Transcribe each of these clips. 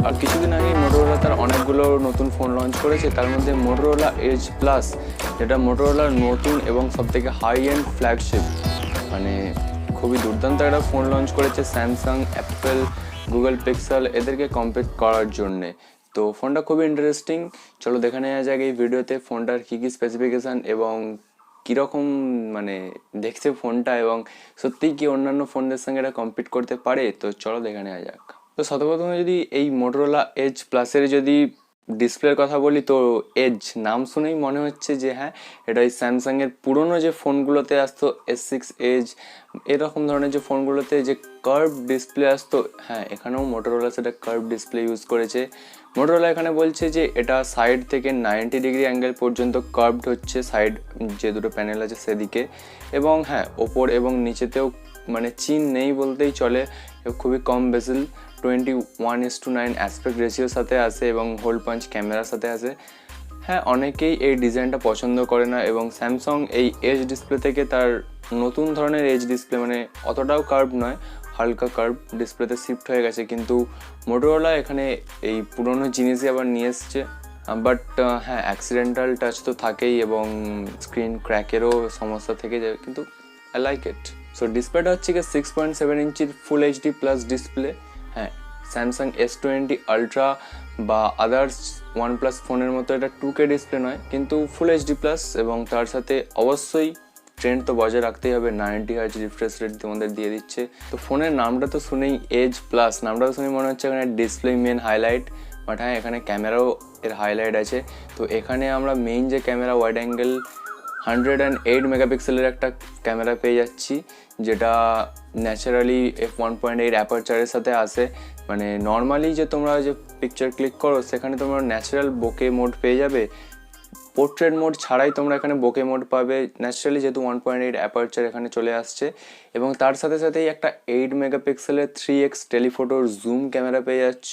আর কিছুদিন আগে মোটোরোলা তার অনেকগুলো নতুন ফোন লঞ্চ করেছে, তার মধ্যে মোটোরোলা এজ প্লাস, যেটা মোটোরোলার নতুন এবং সবথেকে হাই এন্ড ফ্ল্যাগশিপ, মানে খুবই দুর্দান্ত একটা ফোন লঞ্চ করেছে স্যামসাং, অ্যাপেল, গুগল পিক্সেল এদেরকে কম্পিট করার জন্যে। তো ফোনটা খুবই ইন্টারেস্টিং, চলো দেখে নেওয়া যাক এই ভিডিওতে ফোনটার কী কী স্পেসিফিকেশান এবং কীরকম মানে দেখছে ফোনটা, এবং সত্যিই কি অন্যান্য ফোনদের সঙ্গে এটা কম্পিট করতে পারে। তো চলো দেখে নেওয়া যাক। তো সর্বপ্রথমে যদি এই মোটোরোলা এজ প্লাসের যদি ডিসপ্লের কথা বলি, তো এজ নাম শুনেই মনে হচ্ছে যে হ্যাঁ এটা ওই স্যামসাংয়ের পুরনো যে ফোনগুলোতে আসতো S6 এজ, এরকম ধরনের যে ফোনগুলোতে যে কার্ভ ডিসপ্লে আসতো, হ্যাঁ এখানেও মোটোরোলা সেটা কার্ভ ডিসপ্লে ইউজ করেছে। মোটোরোলা এখানে বলছে যে এটা সাইড থেকে 90 ডিগ্রি অ্যাঙ্গেল পর্যন্ত কার্ভড হচ্ছে, সাইড যে দুটো প্যানেল আছে সেদিকে, এবং হ্যাঁ ওপর এবং নিচেতেও মানে চিন নেই বলতেই চলে, খুবই কম বেজেল, 21:9 অ্যাসপেক্ট রেশিওর সাথে আসে এবং হোল পাঞ্চ ক্যামেরার সাথে আসে। হ্যাঁ অনেকেই এই ডিজাইনটা পছন্দ করে না, এবং স্যামসাং এই এজ ডিসপ্লে থেকে তার নতুন ধরনের এজ ডিসপ্লে, মানে অতটাও কার্ভ নয়, হালকা কার্ভ ডিসপ্লেতে শিফট হয়ে গেছে, কিন্তু মোটোরোলা এখানে এই পুরনো জিনিসই আবার নিয়ে এসছে। বাট হ্যাঁ অ্যাক্সিডেন্টাল টাচ তো থাকেই এবং স্ক্রিন ক্র্যাকেরও সমস্যা থেকে যায়, কিন্তু আই লাইক ইট। সো ডিসপ্লেটা হচ্ছে কি 6.7 ইঞ্চির ফুল এইচডি প্লাস ডিসপ্লে। হ্যাঁ স্যামসাং S20 আলট্রা বা আদার্স OnePlus ফোনের মতো এটা 2K ডিসপ্লে নয়, কিন্তু ফুল এইচডি প্লাস, এবং তার সাথে অবশ্যই ট্রেন্ড তো বজায় রাখতেই হবে, 90 হার্জ রিফ্রেশ রেট তোমাদের দিয়ে দিচ্ছে। তো ফোনের নামটা তো শুনেই এজ প্লাস, নামটা তো শুনেই মনে হচ্ছে এখানে ডিসপ্লে মেন হাইলাইট, বাট হ্যাঁ এখানে ক্যামেরাও এর হাইলাইট আছে। তো এখানে আমরা মেইন যে ক্যামেরা ওয়াইড অ্যাঙ্গেল 108 মেগাপিক্সেলের একটা ক্যামেরা পেয়ে যাচ্ছি, যেটা ন্যাচারালি f1.8 অ্যাপারচারের সাথে আসে। মানে নর্মালি যে তোমরা যে পিকচার ক্লিক করো সেখানে তোমরা ন্যাচারাল বোকে মোড পেয়ে যাবে, পোর্ট্রেট মোড ছাড়াই তোমরা এখানে বোকে মোড পাবে ন্যাচারালি, যেহেতু 1.8 অ্যাপারচার এখানে চলে আসছে। এবং তার সাথে সাথেই একটা 8 মেগাপিক্সেলের 3x টেলিফোটোর জুম ক্যামেরা পেয়ে যাচ্ছ,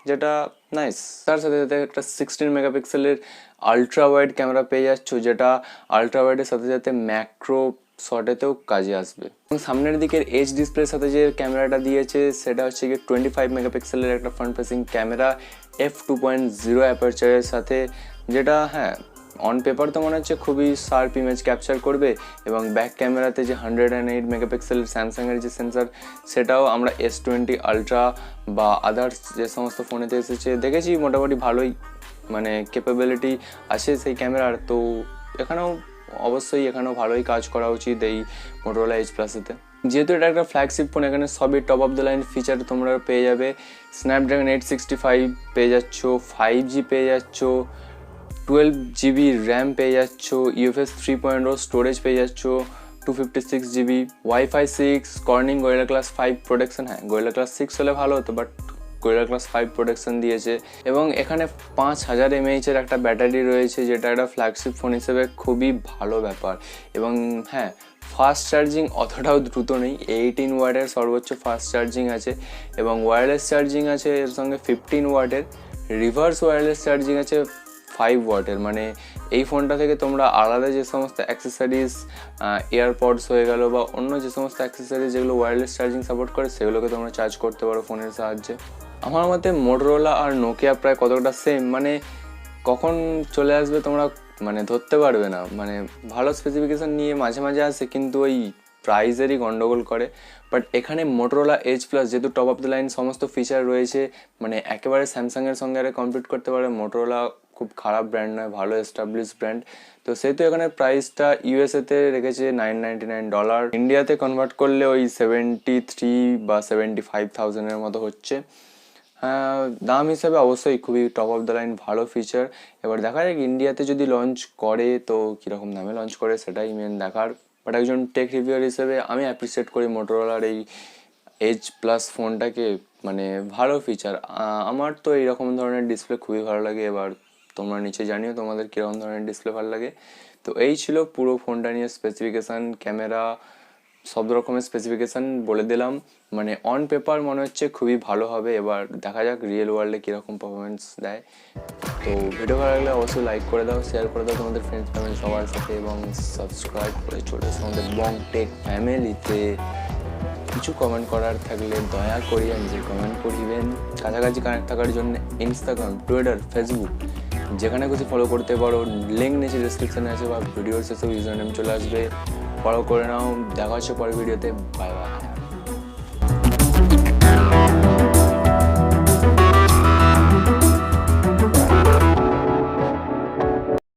যেটা নাইস। তার সাথে সাথে একটা 16 মেগাপিক্সেলের আলট্রা ওয়াইড ক্যামেরা পেয়ে যাচ্ছ, যেটা আলট্রা ওয়াইডের সাথে সাথে ম্যাক্রো শটেতেও কাজে আসবে। এবং সামনের দিকের এইচ ডিসপ্লের সাথে যে ক্যামেরাটা দিয়েছে সেটা হচ্ছে গিয়ে 25 মেগাপিক্সেলের একটা ফ্রন্ট ফেসিং ক্যামেরা f2.0 অ্যাপারচারের সাথে, যেটা হ্যাঁ অন পেপার তো মনে হচ্ছে খুবই শার্প ইমেজ ক্যাপচার করবে। এবং ব্যাক ক্যামেরাতে যে 108 মেগাপিক্সেলের স্যামসাংয়ের যে সেন্সার, সেটাও আমরা S20 আলট্রা বা আদার্স যে সমস্ত ফোনেতে এসেছে দেখেছি, মোটামুটি ভালোই মানে ক্যাপাবিলিটি আছে সেই ক্যামেরার। তো এখানেও অবশ্যই এখানেও ভালোই কাজ করা উচিত এই মোটোরোলা এজ প্লাসেতে। যেহেতু এটা একটা ফ্ল্যাগশিপ ফোন, এখানে সবই top of the line feature তোমরা পেয়ে যাবে। স্ন্যাপড্রাগন 865 পেয়ে যাচ্ছ, 5G পেয়ে যাচ্ছ, 12GB র্যাম পেয়ে যাচ্ছ, UFS 3.0 স্টোরেজ পেয়ে যাচ্ছ, 256GB, Wi-Fi 6, Corning gorilla glass 5 protection. হ্যাঁ গরিলা গ্লাস 6 হলে ভালো হতো, বাট গরিলা গ্লাস 5 প্রোটেকশন দিয়েছে। এবং এখানে 5000 mAh একটা ব্যাটারি রয়েছে, যেটা একটা ফ্ল্যাগশিপ ফোন হিসেবে খুবই ভালো ব্যাপার। এবং হ্যাঁ ফাস্ট চার্জিং অতটাও দ্রুত নেই, 18 ওয়াটের সর্বোচ্চ ফাস্ট চার্জিং আছে, এবং ওয়্যারলেস চার্জিং আছে এর সঙ্গে 15 ওয়াটের, রিভার্স ওয়্যারলেস চার্জিং আছে 5 ওয়াটের। মানে এই ফোনটা থেকে তোমরা আলাদা যে সমস্ত অ্যাক্সেসরিজ, এয়ারপডস হয়ে গেল বা অন্য যে সমস্ত অ্যাক্সেসরিজ যেগুলো ওয়্যারলেস চার্জিং সাপোর্ট করে, সেগুলোকে তোমরা চার্জ করতে পারো ফোনের সাহায্যে। আমার মতে মোটোরোলা আর নোকিয়া প্রায় কতটা সেম, মানে কখন চলে আসবে তোমরা মানে ধরতে পারবে না। মানে ভালো স্পেসিফিকেশান নিয়ে মাঝে মাঝে আসে, কিন্তু ওই প্রাইজেরই গন্ডগোল করে। বাট এখানে মোটোরোলা এজ প্লাস যেহেতু টপ অফ দ্য লাইন সমস্ত ফিচার রয়েছে, মানে একেবারে স্যামসাংয়ের সঙ্গে আরে কম্পিট করতে পারে। মোটোরোলা খুব খারাপ ব্র্যান্ড নয়, ভালো এস্টাবলিশ ব্র্যান্ড। তো সেহেতু এখানে প্রাইসটা ইউএসএতে রেখেছে $999, ইন্ডিয়াতে কনভার্ট করলে ওই 73 বা 75,000-এর মতো হচ্ছে। হ্যাঁ দাম হিসাবে অবশ্যই খুবই টপ অফ দ্য লাইন ভালো ফিচার। এবার দেখা যাক ইন্ডিয়াতে যদি লঞ্চ করে তো কীরকম দামে লঞ্চ করে, সেটাই মেন দেখার। বাট একজন টেক রিভিউয়ার হিসেবে আমি অ্যাপ্রিসিয়েট করি মোটোরোলার এই এজ প্লাস ফোনটাকে, মানে ভালো ফিচার। আমার তো এইরকম ধরনের ডিসপ্লে খুবই ভালো লাগে। এবার তোমরা নিচে জানিও তোমাদের কীরকম ধরনের ডিসপ্লে ভালো লাগে। তো এই ছিল পুরো ফোনটা নিয়ে স্পেসিফিকেশান, ক্যামেরা সব রকমের স্পেসিফিকেশান বলে দিলাম। মানে অন পেপার মনে হচ্ছে খুবই ভালো হবে, এবার দেখা যাক রিয়েল ওয়ার্ল্ডে কীরকম পারফরমেন্স দেয়। তো ভিডিও ভালো লাগলে অবশ্যই লাইক করে দাও, শেয়ার করে দাও তোমাদের ফ্রেন্ডস ফ্যামিলি সবার সাথে, এবং সাবস্ক্রাইব করে চলে এসো আমাদের বং টেক ফ্যামিলিতে। কিছু কমেন্ট করার থাকলে দয়া করিয়া নিজে কমেন্ট করিবেন। কাছাকাছি কানেক্ট থাকার জন্য ইনস্টাগ্রাম, টুইটার, ফেসবুক যেখানে খুশি ফলো করতে পারো, লিঙ্ক নিচে ডিসক্রিপশানে আছে বা ভিডিওর শেষে ইউজার নেম চলে আসবে, ফলো করে নাও। দেখা হচ্ছে পরের ভিডিওতে, বাই বাই।